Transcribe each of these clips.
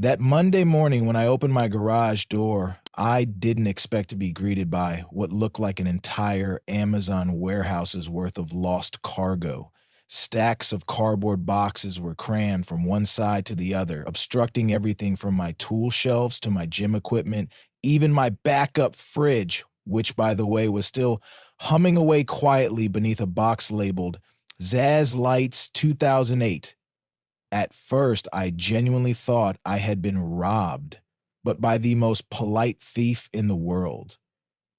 That Monday morning when I opened my garage door, I didn't expect to be greeted by what looked like an entire Amazon warehouse's worth of lost cargo. Stacks of cardboard boxes were crammed from one side to the other, obstructing everything from my tool shelves to my gym equipment, even my backup fridge, which, by the way, was still humming away quietly beneath a box labeled Zaz Lights 2008. At first, I genuinely thought I had been robbed, but by the most polite thief in the world.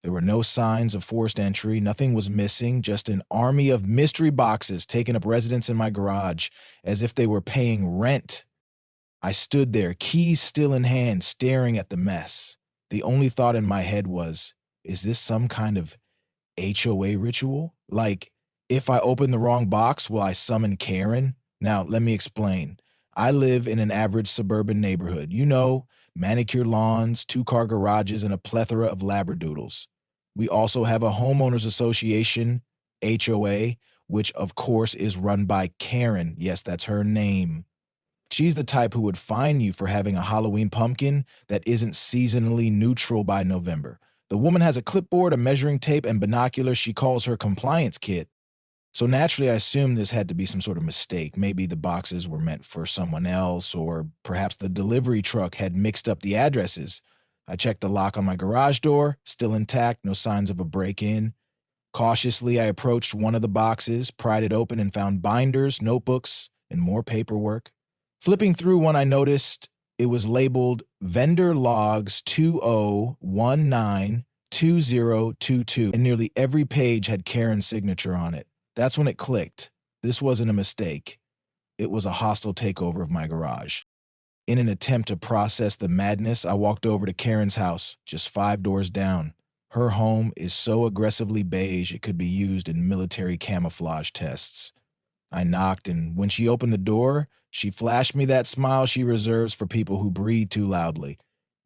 There were no signs of forced entry, nothing was missing, just an army of mystery boxes taking up residence in my garage as if they were paying rent. I stood there, keys still in hand, staring at the mess. The only thought in my head was, is this some kind of HOA ritual? Like, if I open the wrong box, will I summon Karen? Now, let me explain. I live in an average suburban neighborhood. You know, manicured lawns, two-car garages, and a plethora of labradoodles. We also have a Homeowners Association, HOA, which of course is run by Karen. Yes, that's her name. She's the type who would fine you for having a Halloween pumpkin that isn't seasonally neutral by November. The woman has a clipboard, a measuring tape, and binoculars she calls her compliance kit. So naturally, I assumed this had to be some sort of mistake. Maybe the boxes were meant for someone else, or perhaps the delivery truck had mixed up the addresses. I checked the lock on my garage door, still intact, no signs of a break-in. Cautiously, I approached one of the boxes, pried it open, and found binders, notebooks, and more paperwork. Flipping through one, I noticed it was labeled Vendor Logs 20192022, and nearly every page had Karen's signature on it. That's when it clicked. This wasn't a mistake. It was a hostile takeover of my garage. In an attempt to process the madness, I walked over to Karen's house, just 5 doors down. Her home is so aggressively beige it could be used in military camouflage tests. I knocked, and when she opened the door, she flashed me that smile she reserves for people who breathe too loudly.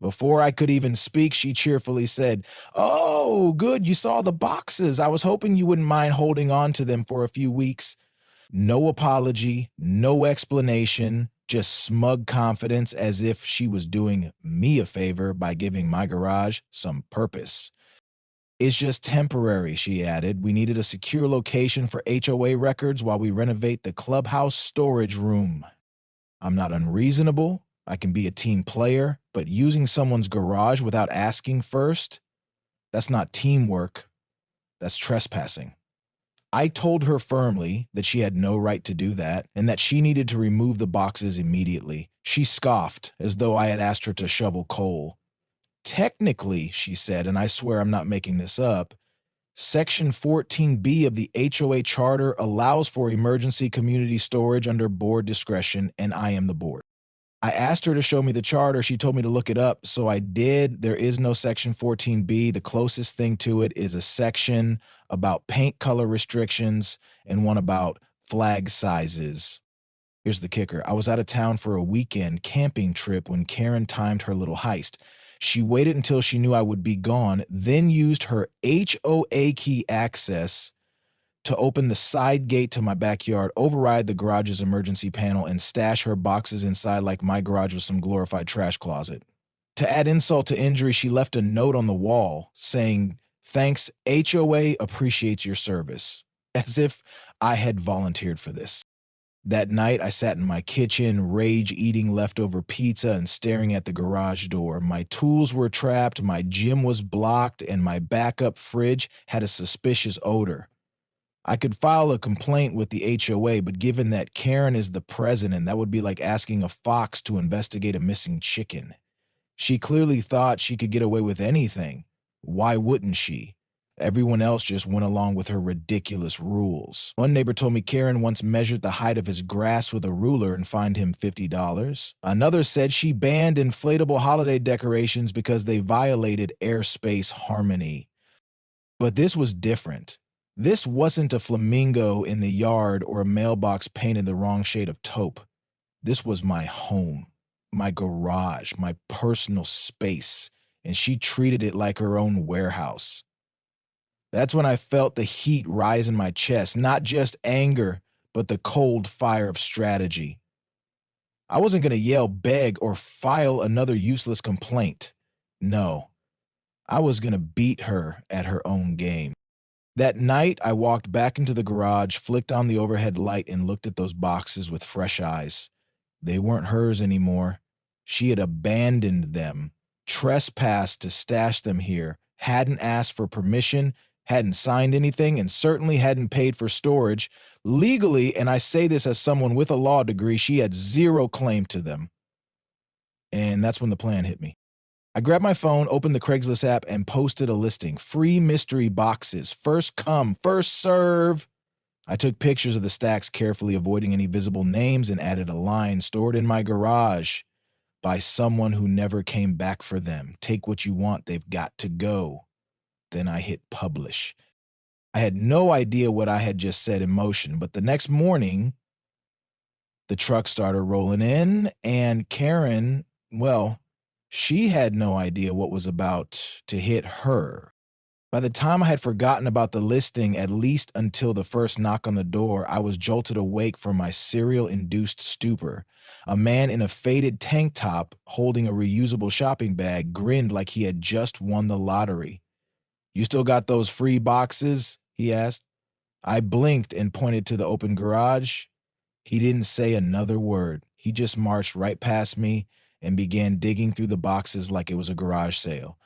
Before I could even speak, she cheerfully said, "Oh, good, you saw the boxes. I was hoping you wouldn't mind holding on to them for a few weeks." No apology, no explanation, just smug confidence as if she was doing me a favor by giving my garage some purpose. "It's just temporary," she added. "We needed a secure location for HOA records while we renovate the clubhouse storage room." I'm not unreasonable. I can be a team player, but using someone's garage without asking first, that's not teamwork. That's trespassing. I told her firmly that she had no right to do that and that she needed to remove the boxes immediately. She scoffed as though I had asked her to shovel coal. "Technically," she said, and I swear I'm not making this up, Section 14B of the HOA Charter allows for emergency community storage under board discretion, and I am the board. I asked her to show me the charter. She told me to look it up, so I did. There is no Section 14B. The closest thing to it is a section about paint color restrictions and one about flag sizes. Here's the kicker. I was out of town for a weekend camping trip when Karen timed her little heist. She waited until she knew I would be gone, then used her HOA key access to open the side gate to my backyard, override the garage's emergency panel, and stash her boxes inside like my garage was some glorified trash closet. To add insult to injury, she left a note on the wall saying, "Thanks, HOA appreciates your service," as if I had volunteered for this. That night, I sat in my kitchen, rage-eating leftover pizza and staring at the garage door. My tools were trapped, my gym was blocked, and my backup fridge had a suspicious odor. I could file a complaint with the HOA, but given that Karen is the president, that would be like asking a fox to investigate a missing chicken. She clearly thought she could get away with anything. Why wouldn't she? Everyone else just went along with her ridiculous rules. One neighbor told me Karen once measured the height of his grass with a ruler and fined him $50. Another said she banned inflatable holiday decorations because they violated airspace harmony. But this was different. This wasn't a flamingo in the yard or a mailbox painted the wrong shade of taupe. This was my home, my garage, my personal space, and she treated it like her own warehouse. That's when I felt the heat rise in my chest, not just anger, but the cold fire of strategy. I wasn't going to yell, beg, or file another useless complaint. No, I was going to beat her at her own game. That night, I walked back into the garage, flicked on the overhead light, and looked at those boxes with fresh eyes. They weren't hers anymore. She had abandoned them, trespassed to stash them here, hadn't asked for permission, hadn't signed anything, and certainly hadn't paid for storage. Legally, and I say this as someone with a law degree, she had zero claim to them. And that's when the plan hit me. I grabbed my phone, opened the Craigslist app, and posted a listing. Free mystery boxes. First come, first serve. I took pictures of the stacks carefully, avoiding any visible names, and added a line: stored in my garage by someone who never came back for them. Take what you want, they've got to go. Then I hit publish. I had no idea what I had just set in motion, but the next morning, the truck started rolling in, and Karen, well, she had no idea what was about to hit her. By the time I had forgotten about the listing, at least until the first knock on the door, I was jolted awake from my cereal-induced stupor. A man in a faded tank top holding a reusable shopping bag grinned like he had just won the lottery. "You still got those free boxes?" he asked. I blinked and pointed to the open garage. He didn't say another word. He just marched right past me and began digging through the boxes like it was a garage sale.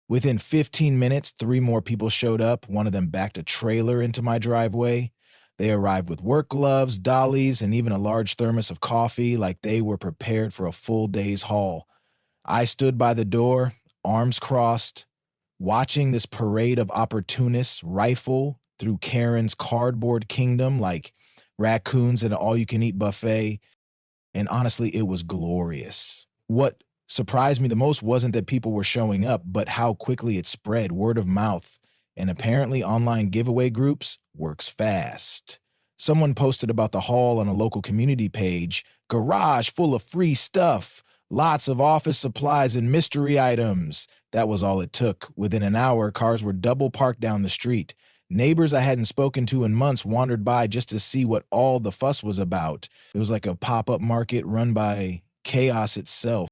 Within 15 minutes, 3 more people showed up. One of them backed a trailer into my driveway. They arrived with work gloves, dollies, and even a large thermos of coffee, like they were prepared for a full day's haul. I stood by the door, arms crossed, watching this parade of opportunists rifle through Karen's cardboard kingdom like raccoons at an all-you-can-eat buffet. And honestly, it was glorious. What surprised me the most wasn't that people were showing up, but how quickly it spread. Word of mouth, and apparently online giveaway groups works fast. Someone posted about the haul on a local community page. Garage full of free stuff, lots of office supplies and mystery items. That was all it took. Within an hour, cars were double parked down the street. Neighbors I hadn't spoken to in months wandered by just to see what all the fuss was about. It was like a pop-up market run by chaos itself.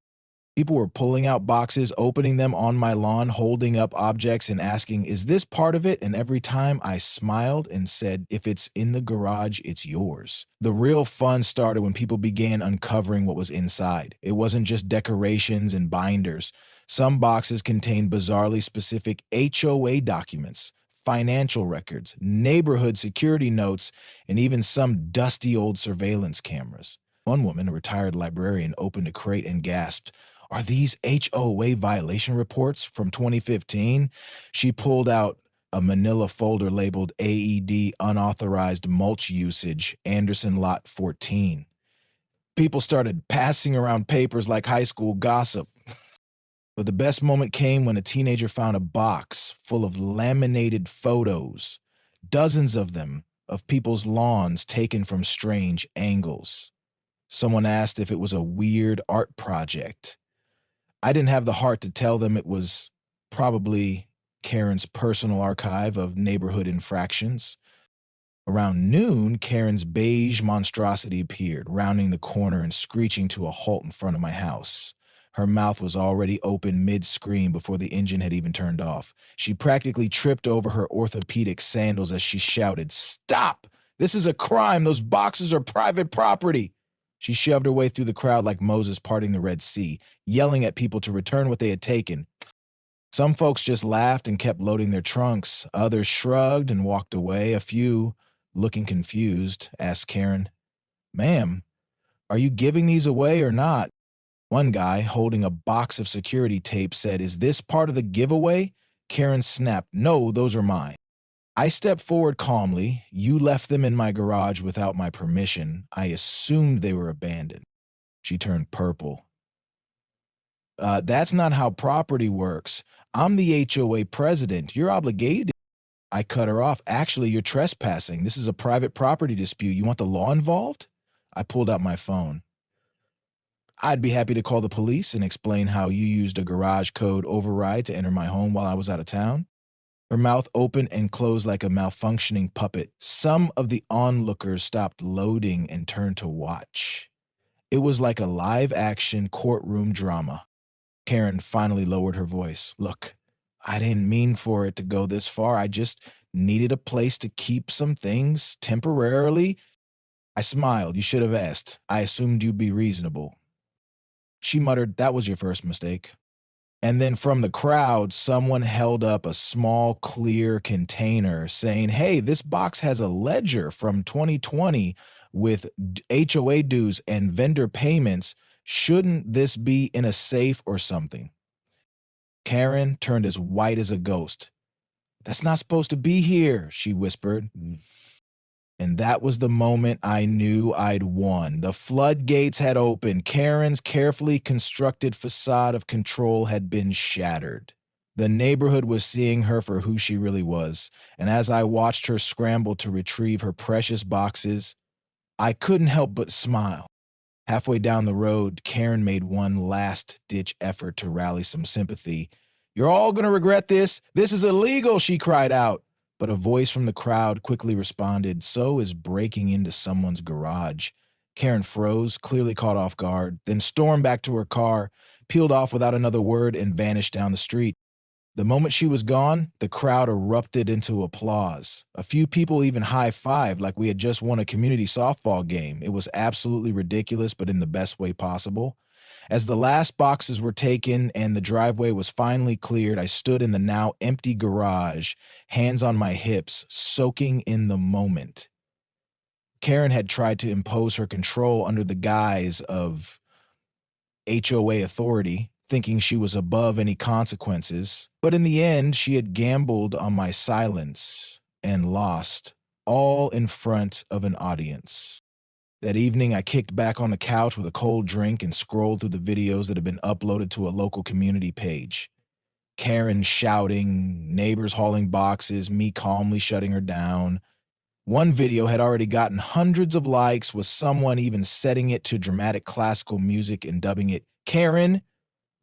People were pulling out boxes, opening them on my lawn, holding up objects and asking, "Is this part of it?" And every time I smiled and said, "If it's in the garage, it's yours." The real fun started when people began uncovering what was inside. It wasn't just decorations and binders. Some boxes contained bizarrely specific HOA documents, financial records, neighborhood security notes, and even some dusty old surveillance cameras. One woman, a retired librarian, opened a crate and gasped, "Are these HOA violation reports from 2015? She pulled out a manila folder labeled AED Unauthorized Mulch Usage, Anderson Lot 14. People started passing around papers like high school gossip. But the best moment came when a teenager found a box full of laminated photos, dozens of them, of people's lawns taken from strange angles. Someone asked if it was a weird art project. I didn't have the heart to tell them it was probably Karen's personal archive of neighborhood infractions. Around noon, Karen's beige monstrosity appeared, rounding the corner and screeching to a halt in front of my house. Her mouth was already open mid-scream before the engine had even turned off. She practically tripped over her orthopedic sandals as she shouted, "Stop! This is a crime! Those boxes are private property!" She shoved her way through the crowd like Moses parting the Red Sea, yelling at people to return what they had taken. Some folks just laughed and kept loading their trunks. Others shrugged and walked away. A few, looking confused, asked Karen, "Ma'am, are you giving these away or not?" One guy, holding a box of security tape, said, "Is this part of the giveaway?" Karen snapped, "No, those are mine." I stepped forward calmly. "You left them in my garage without my permission. I assumed they were abandoned." She turned purple. That's not how property works. I'm the HOA president. You're obligated." I cut her off. "Actually, you're trespassing. This is a private property dispute. You want the law involved?" I pulled out my phone. "I'd be happy to call the police and explain how you used a garage code override to enter my home while I was out of town." Her mouth opened and closed like a malfunctioning puppet. Some of the onlookers stopped loading and turned to watch. It was like a live-action courtroom drama. Karen finally lowered her voice. Look, I didn't mean for it to go this far. I just needed a place to keep some things temporarily. I smiled. You should have asked. I assumed you'd be reasonable. She muttered, that was your first mistake. And then from the crowd, someone held up a small, clear container saying, hey, this box has a ledger from 2020 with HOA dues and vendor payments. Shouldn't this be in a safe or something? Karen turned as white as a ghost. That's not supposed to be here, she whispered. And that was the moment I knew I'd won. The floodgates had opened. Karen's carefully constructed facade of control had been shattered. The neighborhood was seeing her for who she really was, and as I watched her scramble to retrieve her precious boxes, I couldn't help but smile. Halfway down the road, Karen made one last-ditch effort to rally some sympathy. You're all going to regret this. This is illegal, she cried out. But a voice from the crowd quickly responded, so is breaking into someone's garage. Karen froze, clearly caught off guard, then stormed back to her car, peeled off without another word, and vanished down the street. The moment she was gone, the crowd erupted into applause. A few people even high-fived like we had just won a community softball game. It was absolutely ridiculous, but in the best way possible. As the last boxes were taken and the driveway was finally cleared, I stood in the now empty garage, hands on my hips, soaking in the moment. Karen had tried to impose her control under the guise of HOA authority, thinking she was above any consequences, but in the end, she had gambled on my silence and lost, all in front of an audience. That evening, I kicked back on the couch with a cold drink and scrolled through the videos that had been uploaded to a local community page. Karen shouting, neighbors hauling boxes, me calmly shutting her down. One video had already gotten hundreds of likes, with someone even setting it to dramatic classical music and dubbing it Karen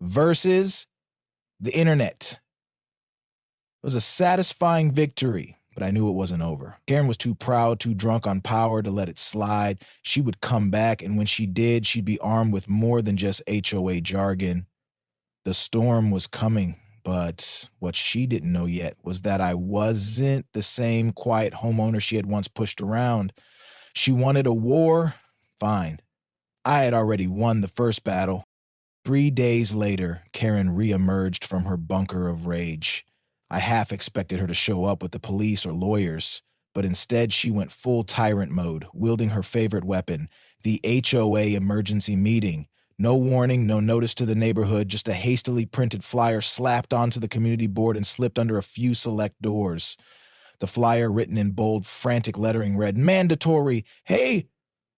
versus the internet. It was a satisfying victory, but I knew it wasn't over. Karen was too proud, too drunk on power to let it slide. She would come back, and when she did, she'd be armed with more than just HOA jargon. The storm was coming, but what she didn't know yet was that I wasn't the same quiet homeowner she had once pushed around. She wanted a war? Fine. I had already won the first battle. 3 days later, Karen reemerged from her bunker of rage. I half expected her to show up with the police or lawyers, but instead she went full tyrant mode, wielding her favorite weapon, the HOA emergency meeting. No warning, no notice to the neighborhood, just a hastily printed flyer slapped onto the community board and slipped under a few select doors. The flyer, written in bold, frantic lettering, read, mandatory, hey,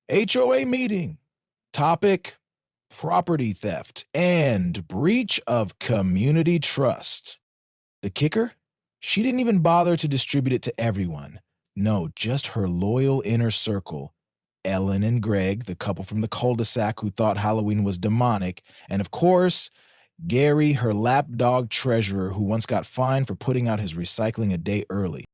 HOA meeting. Topic, property theft and breach of community trust. The kicker? She didn't even bother to distribute it to everyone. No, just her loyal inner circle. Ellen and Greg, the couple from the cul-de-sac who thought Halloween was demonic, and of course, Gary, her lapdog treasurer who once got fined for putting out his recycling a day early.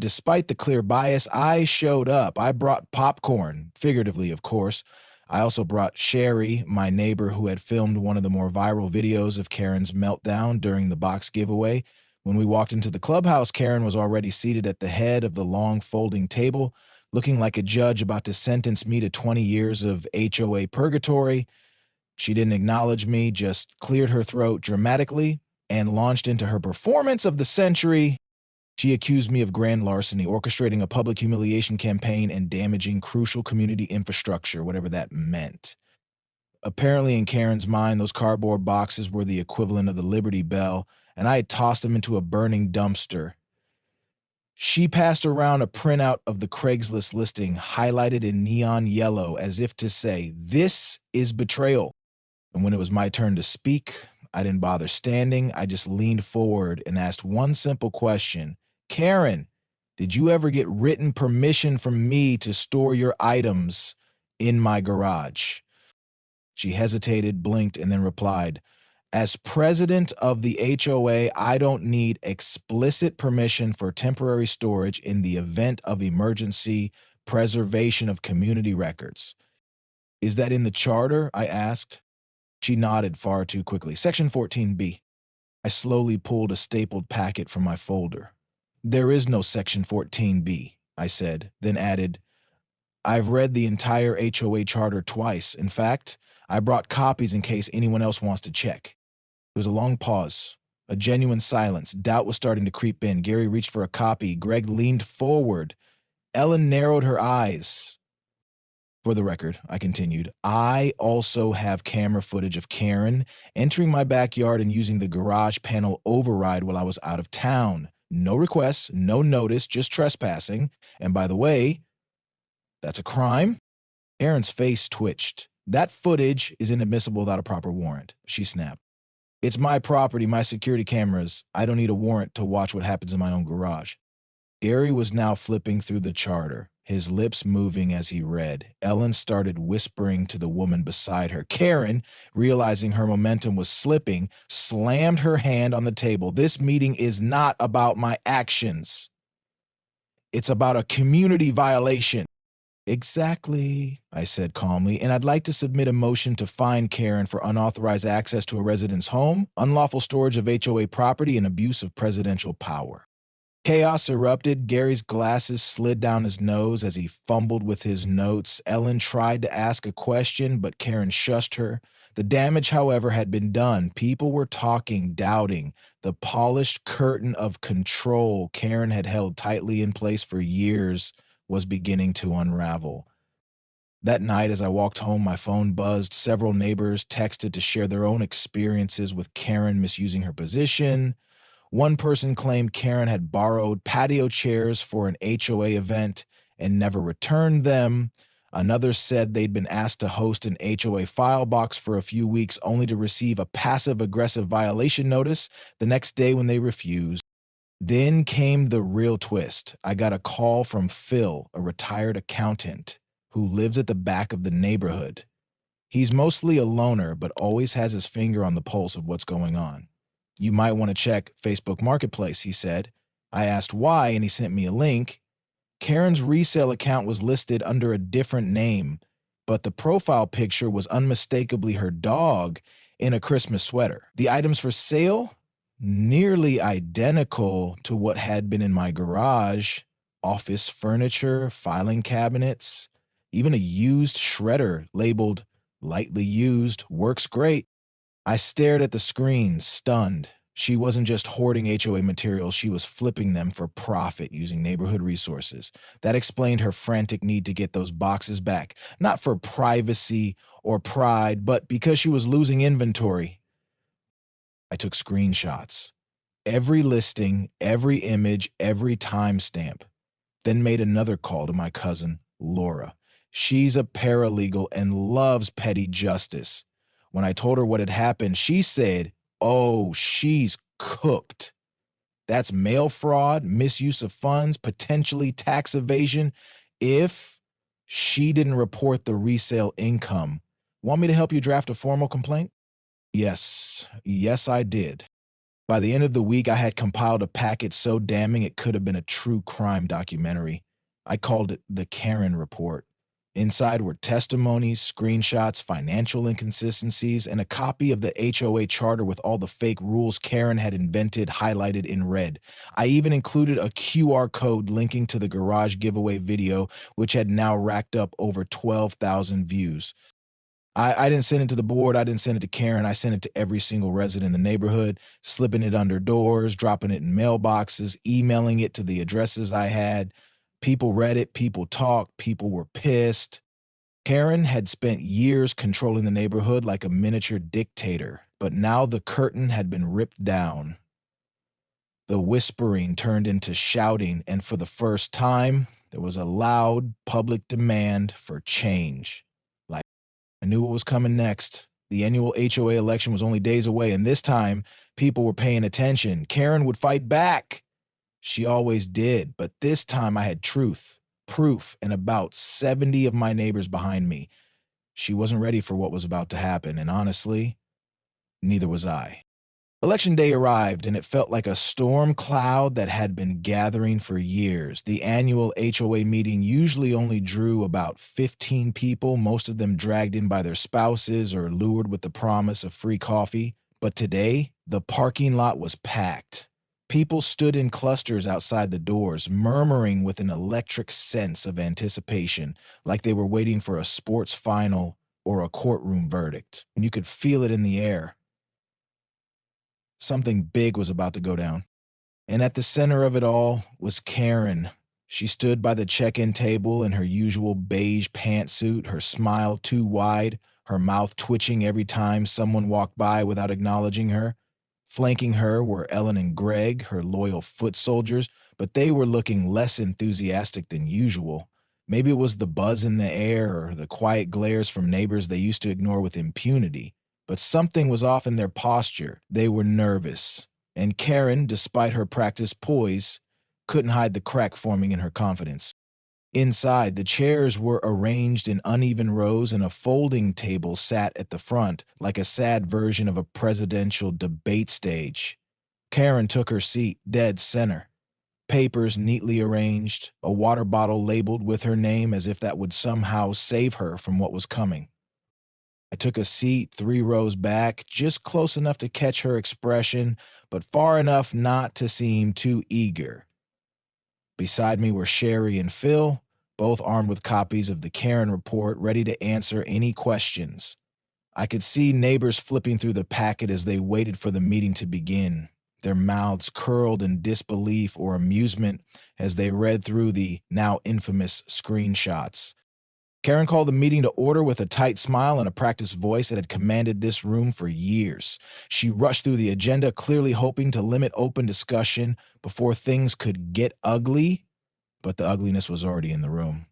Despite the clear bias, I showed up. I brought popcorn, figuratively, of course. I also brought Sherry, my neighbor who had filmed one of the more viral videos of Karen's meltdown during the box giveaway. When we walked into the clubhouse, Karen was already seated at the head of the long folding table, looking like a judge about to sentence me to 20 years of HOA purgatory. She didn't acknowledge me, just cleared her throat dramatically and launched into her performance of the century. She accused me of grand larceny, orchestrating a public humiliation campaign and damaging crucial community infrastructure, whatever that meant. Apparently, in Karen's mind, those cardboard boxes were the equivalent of the Liberty Bell, and I had tossed them into a burning dumpster. She passed around a printout of the Craigslist listing, highlighted in neon yellow, as if to say, this is betrayal. And when it was my turn to speak, I didn't bother standing. I just leaned forward and asked one simple question. Karen, did you ever get written permission from me to store your items in my garage? She hesitated, blinked, and then replied, as president of the HOA, I don't need explicit permission for temporary storage in the event of emergency preservation of community records. Is that in the charter? I asked. She nodded far too quickly. Section 14B. I slowly pulled a stapled packet from my folder. There is no Section 14B, I said, then added, I've read the entire HOA charter twice. In fact, I brought copies in case anyone else wants to check. There was a long pause, a genuine silence. Doubt was starting to creep in. Gary reached for a copy. Greg leaned forward. Ellen narrowed her eyes. For the record, I continued, I also have camera footage of Karen entering my backyard and using the garage panel override while I was out of town. No requests, no notice, just trespassing. And by the way, that's a crime? Karen's face twitched. That footage is inadmissible without a proper warrant, she snapped. It's my property, my security cameras. I don't need a warrant to watch what happens in my own garage. Gary was now flipping through the charter, his lips moving as he read. Ellen started whispering to the woman beside her. Karen, realizing her momentum was slipping, slammed her hand on the table. This meeting is not about my actions. It's about a community violation. Exactly, I said calmly, and I'd like to submit a motion to fine Karen for unauthorized access to a resident's home, unlawful storage of HOA property, and abuse of presidential power. Chaos erupted. Gary's glasses slid down his nose as he fumbled with his notes. Ellen tried to ask a question, but Karen shushed her. The damage, however, had been done. People were talking, doubting. The polished curtain of control Karen had held tightly in place for years was beginning to unravel. That night, as I walked home, my phone buzzed. Several neighbors texted to share their own experiences with Karen misusing her position. One person claimed Karen had borrowed patio chairs for an HOA event and never returned them. Another said they'd been asked to host an HOA file box for a few weeks only to receive a passive-aggressive violation notice the next day when they refused. Then came the real twist. I got a call from Phil, a retired accountant, who lives at the back of the neighborhood. He's mostly a loner, but always has his finger on the pulse of what's going on. You might want to check Facebook Marketplace, he said. I asked why, and he sent me a link. Karen's resale account was listed under a different name, but the profile picture was unmistakably her dog in a Christmas sweater. The items for sale? Nearly identical to what had been in my garage. Office furniture, filing cabinets, even a used shredder labeled lightly used, works great. I stared at the screen, stunned. She wasn't just hoarding HOA materials, she was flipping them for profit using neighborhood resources. That explained her frantic need to get those boxes back, not for privacy or pride, but because she was losing inventory. I took screenshots. Every listing, every image, every timestamp. Then made another call to my cousin, Laura. She's a paralegal and loves petty justice. When I told her what had happened, she said, "Oh, she's cooked. That's mail fraud, misuse of funds, potentially tax evasion, if she didn't report the resale income. Want me to help you draft a formal complaint?" Yes, I did. By the end of the week, I had compiled a packet so damning it could have been a true crime documentary. I called it the Karen Report. Inside were testimonies, screenshots, financial inconsistencies, and a copy of the HOA charter with all the fake rules Karen had invented highlighted in red. I even included a QR code linking to the garage giveaway video, which had now racked up over 12,000 views. I didn't send it to the board. I didn't send it to Karen. I sent it to every single resident in the neighborhood, slipping it under doors, dropping it in mailboxes, emailing it to the addresses I had. People read it. People talked. People were pissed. Karen had spent years controlling the neighborhood like a miniature dictator, but now the curtain had been ripped down. The whispering turned into shouting, and for the first time, there was a loud public demand for change. I knew what was coming next. The annual HOA election was only days away, and this time, people were paying attention. Karen would fight back. She always did, but this time I had truth, proof, and about 70 of my neighbors behind me. She wasn't ready for what was about to happen, and honestly, neither was I. Election day arrived, and it felt like a storm cloud that had been gathering for years. The annual HOA meeting usually only drew about 15 people, most of them dragged in by their spouses or lured with the promise of free coffee. But today, the parking lot was packed. People stood in clusters outside the doors, murmuring with an electric sense of anticipation, like they were waiting for a sports final or a courtroom verdict. And you could feel it in the air. Something big was about to go down. And at the center of it all was Karen. She stood by the check-in table in her usual beige pantsuit, her smile too wide, her mouth twitching every time someone walked by without acknowledging her. Flanking her were Ellen and Greg, her loyal foot soldiers, but they were looking less enthusiastic than usual. Maybe it was the buzz in the air or the quiet glares from neighbors they used to ignore with impunity. But something was off in their posture. They were nervous. And Karen, despite her practiced poise, couldn't hide the crack forming in her confidence. Inside, the chairs were arranged in uneven rows and a folding table sat at the front, like a sad version of a presidential debate stage. Karen took her seat, dead center. Papers neatly arranged, a water bottle labeled with her name as if that would somehow save her from what was coming. I took a seat 3 rows back, just close enough to catch her expression, but far enough not to seem too eager. Beside me were Sherry and Phil, both armed with copies of the Karen report, ready to answer any questions. I could see neighbors flipping through the packet as they waited for the meeting to begin, their mouths curled in disbelief or amusement as they read through the now infamous screenshots. Karen called the meeting to order with a tight smile and a practiced voice that had commanded this room for years. She rushed through the agenda, clearly hoping to limit open discussion before things could get ugly, but the ugliness was already in the room.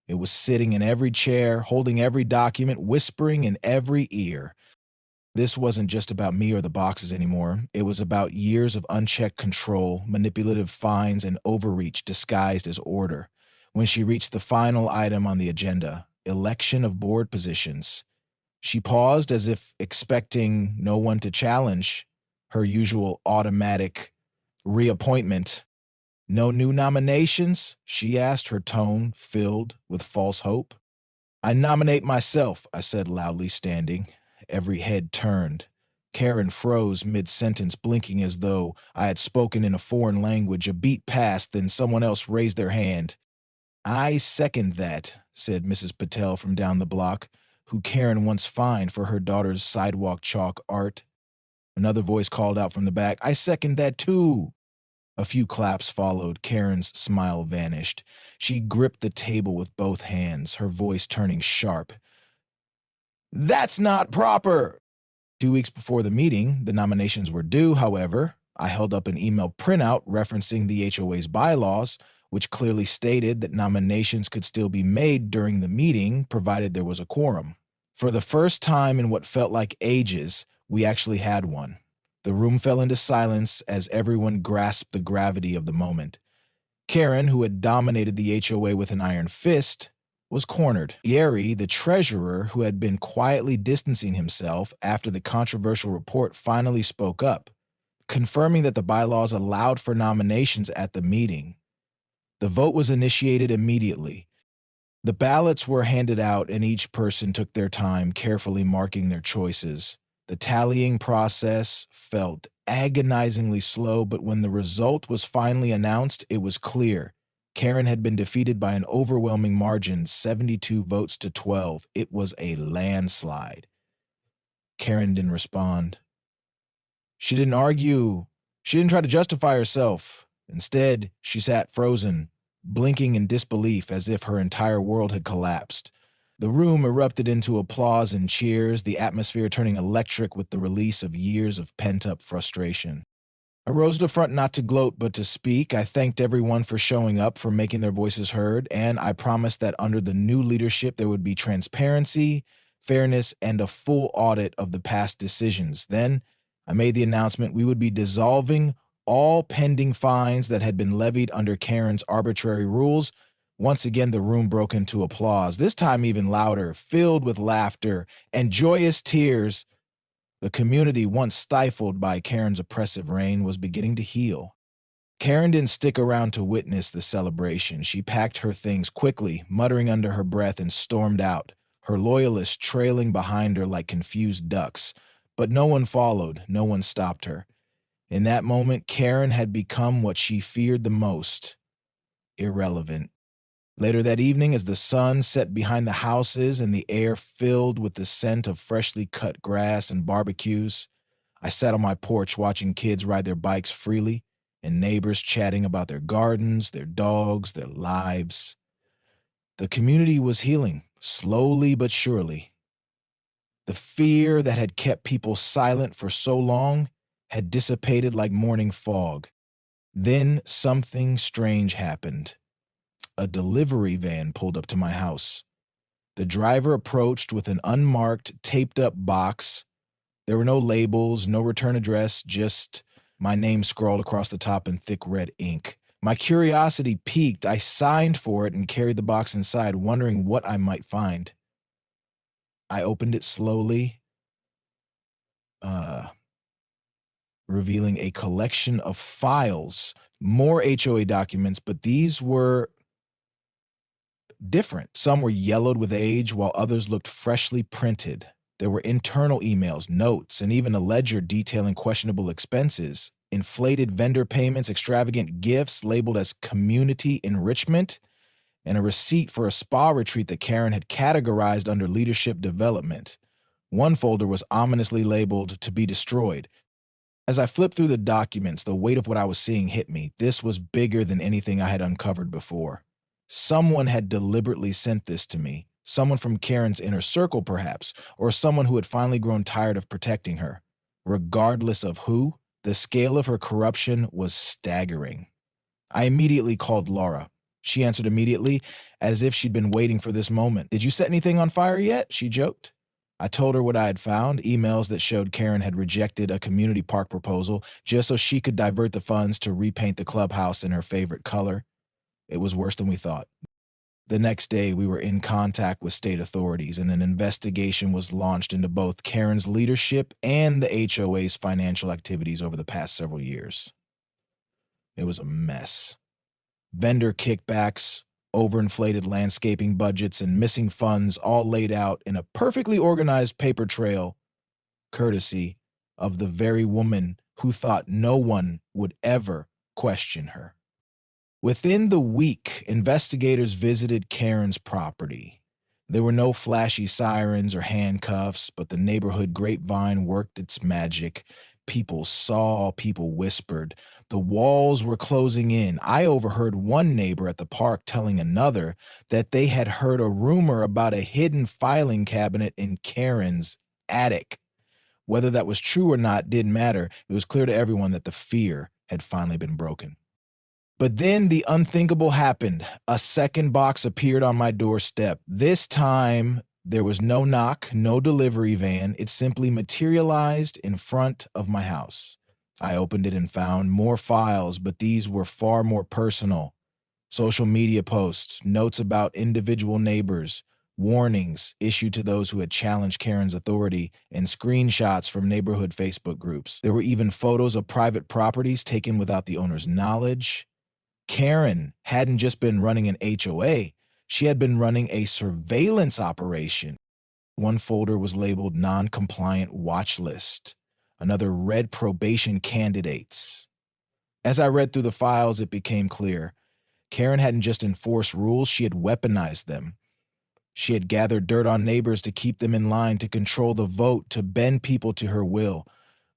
It was sitting in every chair, holding every document, whispering in every ear. This wasn't just about me or the boxes anymore. It was about years of unchecked control, manipulative fines, and overreach disguised as order. When she reached the final item on the agenda, election of board positions, she paused as if expecting no one to challenge her usual automatic reappointment. "No new nominations?" she asked, her tone filled with false hope. "I nominate myself," I said loudly, standing. Every head turned. Karen froze mid-sentence, blinking as though I had spoken in a foreign language. A beat passed, then someone else raised their hand. "I second that," said Mrs. Patel from down the block, who Karen once fined for her daughter's sidewalk chalk art. Another voice called out from the back, "I second that too." A few claps followed. Karen's smile vanished. She gripped the table with both hands, her voice turning sharp. "That's not proper!" 2 weeks before the meeting, the nominations were due, however. I held up an email printout referencing the HOA's bylaws, which clearly stated that nominations could still be made during the meeting, provided there was a quorum. For the first time in what felt like ages, we actually had one. The room fell into silence as everyone grasped the gravity of the moment. Karen, who had dominated the HOA with an iron fist, was cornered. Gary, the treasurer, who had been quietly distancing himself after the controversial report, finally spoke up, confirming that the bylaws allowed for nominations at the meeting. The vote was initiated immediately. The ballots were handed out, and each person took their time, carefully marking their choices. The tallying process felt agonizingly slow, but when the result was finally announced, it was clear. Karen had been defeated by an overwhelming margin, 72 votes to 12. It was a landslide. Karen didn't respond. She didn't argue. She didn't try to justify herself. Instead, she sat frozen, blinking in disbelief as if her entire world had collapsed. The room erupted into applause and cheers, the atmosphere turning electric with the release of years of pent-up frustration. I rose to the front not to gloat but to speak. I thanked everyone for showing up, for making their voices heard, and I promised that under the new leadership there would be transparency, fairness, and a full audit of the past decisions. Then I made the announcement we would be dissolving all pending fines that had been levied under Karen's arbitrary rules. Once again, the room broke into applause, this time even louder, filled with laughter and joyous tears. The community, once stifled by Karen's oppressive reign, was beginning to heal. Karen didn't stick around to witness the celebration. She packed her things quickly, muttering under her breath, and stormed out, her loyalists trailing behind her like confused ducks. But no one followed, no one stopped her. In that moment, Karen had become what she feared the most: irrelevant. Later that evening, as the sun set behind the houses and the air filled with the scent of freshly cut grass and barbecues, I sat on my porch watching kids ride their bikes freely and neighbors chatting about their gardens, their dogs, their lives. The community was healing, slowly but surely. The fear that had kept people silent for so long had dissipated like morning fog. Then something strange happened. A delivery van pulled up to my house. The driver approached with an unmarked, taped-up box. There were no labels, no return address, just my name scrawled across the top in thick red ink. My curiosity piqued. I signed for it and carried the box inside, wondering what I might find. I opened it slowly, revealing a collection of files, more HOA documents, but these were different. Some were yellowed with age, while others looked freshly printed. There were internal emails, notes, and even a ledger detailing questionable expenses, inflated vendor payments, extravagant gifts labeled as community enrichment, and a receipt for a spa retreat that Karen had categorized under leadership development. One folder was ominously labeled to be destroyed. As I flipped through the documents, the weight of what I was seeing hit me. This was bigger than anything I had uncovered before. Someone had deliberately sent this to me. Someone from Karen's inner circle, perhaps, or someone who had finally grown tired of protecting her. Regardless of who, the scale of her corruption was staggering. I immediately called Laura. She answered immediately, as if she'd been waiting for this moment. "Did you set anything on fire yet?" she joked. I told her what I had found, emails that showed Karen had rejected a community park proposal just so she could divert the funds to repaint the clubhouse in her favorite color. It was worse than we thought. The next day, we were in contact with state authorities, and an investigation was launched into both Karen's leadership and the HOA's financial activities over the past several years. It was a mess. Vendor kickbacks, overinflated landscaping budgets, and missing funds all laid out in a perfectly organized paper trail, courtesy of the very woman who thought no one would ever question her. Within the week, investigators visited Karen's property. There were no flashy sirens or handcuffs, but the neighborhood grapevine worked its magic. People saw, people whispered. The walls were closing in. I overheard one neighbor at the park telling another that they had heard a rumor about a hidden filing cabinet in Karen's attic. Whether that was true or not didn't matter. It was clear to everyone that the fear had finally been broken. But then the unthinkable happened. A second box appeared on my doorstep. This time, there was no knock, no delivery van. It simply materialized in front of my house. I opened it and found more files, but these were far more personal. Social media posts, notes about individual neighbors, warnings issued to those who had challenged Karen's authority, and screenshots from neighborhood Facebook groups. There were even photos of private properties taken without the owner's knowledge. Karen hadn't just been running an HOA, she had been running a surveillance operation. One folder was labeled non-compliant watch list, another red probation candidates. As I read through the files, it became clear. Karen hadn't just enforced rules, she had weaponized them. She had gathered dirt on neighbors to keep them in line, to control the vote, to bend people to her will.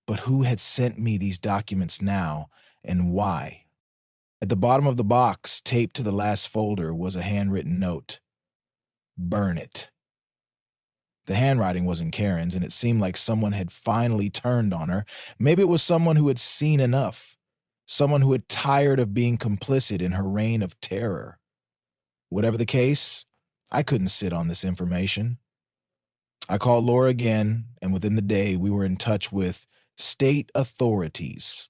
But who had sent me these documents now, and why? At the bottom of the box, taped to the last folder, was a handwritten note. "Burn it." The handwriting wasn't Karen's, and it seemed like someone had finally turned on her. Maybe it was someone who had seen enough, someone who had tired of being complicit in her reign of terror. Whatever the case, I couldn't sit on this information. I called Laura again, and within the day, we were in touch with state authorities.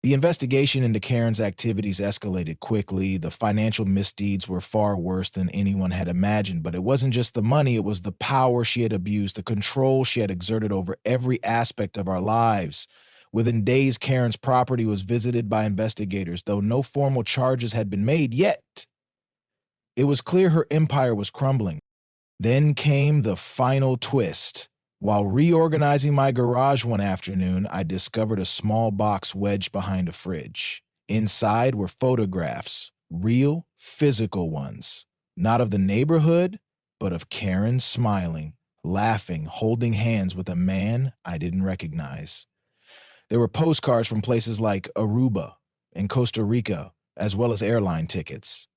The investigation into Karen's activities escalated quickly. The financial misdeeds were far worse than anyone had imagined, but it wasn't just the money, it was the power she had abused, the control she had exerted over every aspect of our lives. Within days, Karen's property was visited by investigators, though no formal charges had been made yet. It was clear her empire was crumbling. Then came the final twist. While reorganizing my garage one afternoon, I discovered a small box wedged behind a fridge. Inside were photographs, real, physical ones. Not of the neighborhood, but of Karen smiling, laughing, holding hands with a man I didn't recognize. There were postcards from places like Aruba and Costa Rica, as well as airline tickets.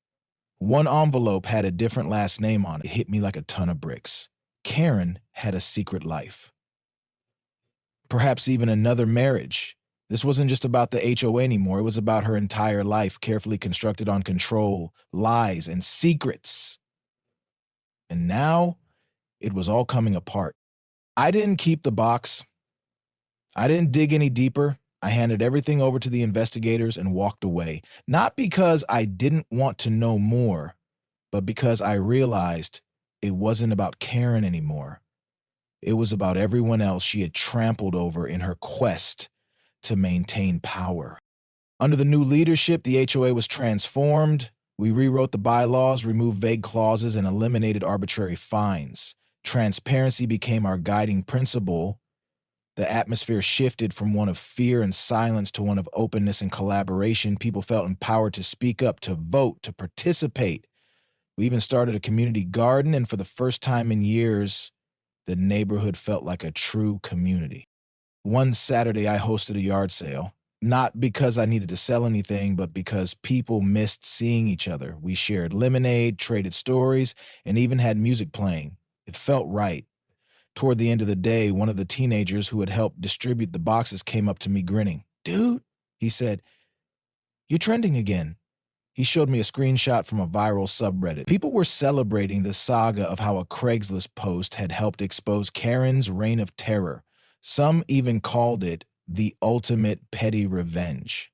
One envelope had a different last name on it. It hit me like a ton of bricks. Karen had a secret life. Perhaps even another marriage. This wasn't just about the HOA anymore. It was about her entire life, carefully constructed on control, lies, and secrets. And now, it was all coming apart. I didn't keep the box. I didn't dig any deeper. I handed everything over to the investigators and walked away. Not because I didn't want to know more, but because I realized it wasn't about Karen anymore. It was about everyone else she had trampled over in her quest to maintain power. Under the new leadership, the HOA was transformed. We rewrote the bylaws, removed vague clauses, and eliminated arbitrary fines. Transparency became our guiding principle. The atmosphere shifted from one of fear and silence to one of openness and collaboration. People felt empowered to speak up, to vote, to participate. We even started a community garden, and for the first time in years, the neighborhood felt like a true community. One Saturday, I hosted a yard sale, not because I needed to sell anything, but because people missed seeing each other. We shared lemonade, traded stories, and even had music playing. It felt right. Toward the end of the day, one of the teenagers who had helped distribute the boxes came up to me grinning. "Dude," he said, "you're trending again." He showed me a screenshot from a viral subreddit. People were celebrating the saga of how a Craigslist post had helped expose Karen's reign of terror. Some even called it the ultimate petty revenge.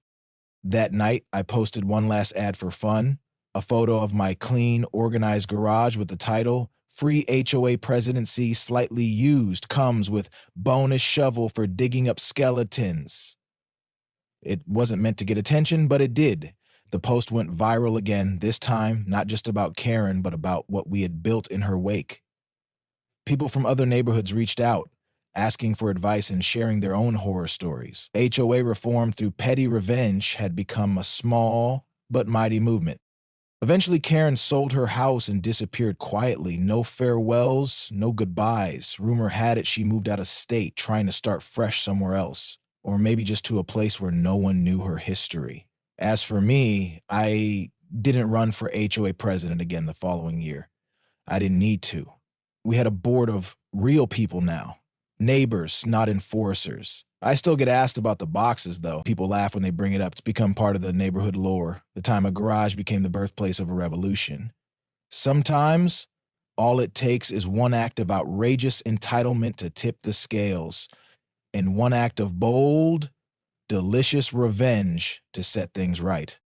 That night, I posted one last ad for fun, a photo of my clean, organized garage with the title, "Free HOA Presidency Slightly Used Comes with Bonus Shovel for Digging Up Skeletons." It wasn't meant to get attention, but it did. The post went viral again, this time not just about Karen, but about what we had built in her wake. People from other neighborhoods reached out, asking for advice and sharing their own horror stories. HOA reform through petty revenge had become a small but mighty movement. Eventually, Karen sold her house and disappeared quietly. No farewells, no goodbyes. Rumor had it she moved out of state, trying to start fresh somewhere else, or maybe just to a place where no one knew her history. As for me, I didn't run for HOA president again the following year. I didn't need to. We had a board of real people now. Neighbors, not enforcers. I still get asked about the boxes, though. People laugh when they bring it up. It's become part of the neighborhood lore, the time a garage became the birthplace of a revolution. Sometimes, all it takes is one act of outrageous entitlement to tip the scales, and one act of bold, delicious revenge to set things right.